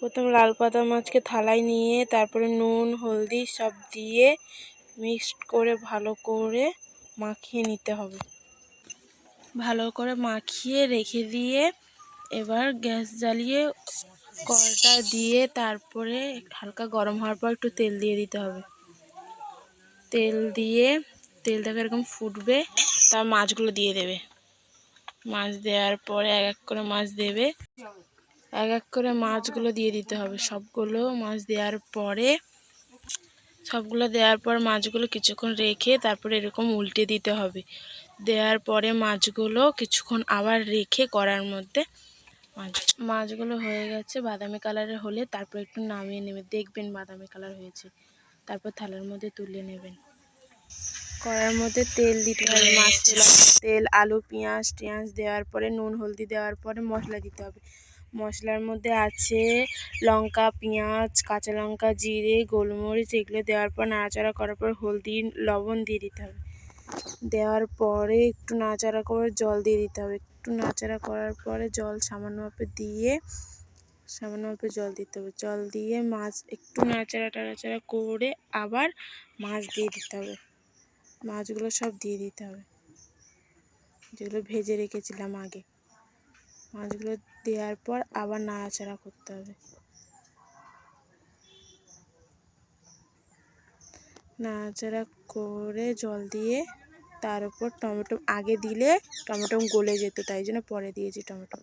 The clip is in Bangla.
প্রথমে লাল পাতা মাছকে থালায় নিয়ে তারপরে নুন হলদি সব দিয়ে মিক্সড করে ভালো করে মাখিয়ে নিতে হবে। ভালো করে মাখিয়ে রেখে দিয়ে এবার গ্যাস জ্বালিয়ে কড়াটা দিয়ে তারপরে হালকা গরম হওয়ার পর একটু তেল দিয়ে দিতে হবে। তেল দিয়ে তেলটাকে এরকম ফুটবে, তার মাছগুলো দিয়ে দেবে। মাছ দেওয়ার পরে এক এক করে মাছ দেবে, এক এক করে মাছগুলো দিয়ে দিতে হবে। সবগুলো মাছ দেওয়ার পর মাছগুলো কিছুক্ষণ রেখে তারপরে এরকম উল্টে দিতে হবে। দেওয়ার পরে মাছগুলো কিছুক্ষণ আবার রেখে কড়ার মধ্যে মাছগুলো হয়ে গেছে বাদামি কালারের হলে তারপর একটু নামিয়ে নেবে, দেখবেন বাদামি কালার হয়েছে, তারপর থালার মধ্যে তুলে নেবেন। কড়ার মধ্যে তেল দিতে হবে, মাছ তেল আলু পেঁয়াজ দেওয়ার পরে নুন হলদি দেওয়ার পরে মশলা দিতে হবে। মশলার মধ্যে আছে লঙ্কা পেঁয়াজ কাঁচা লঙ্কা জিরে গোলমরিচ, এগুলো দেওয়ার পর নাড়াচাড়া করার পর হলদি লবণ দিয়ে দিতে হবে। দেওয়ার পরে একটু নাড়াচাড়া করে জল দিয়ে দিতে হবে। একটু নাড়াচাড়া করার পরে জল সামান্য মাপে জল দিতে হবে। জল দিয়ে মাছ একটু নাড়াচাড়া করে আবার মাছ দিয়ে দিতে হবে। মাছগুলো সব দিয়ে দিতে হবে যেগুলো ভেজে রেখেছিলাম আগে। মাছগুলো দেওয়ার পর আবার নাড়াচাড়া করতে হবে। নাড়াচাড়া করে জল দিয়ে তার উপর টমেটো, আগে দিলে টমেটো গলে যেত, তাই জন্য পরে দিয়েছি টমেটো।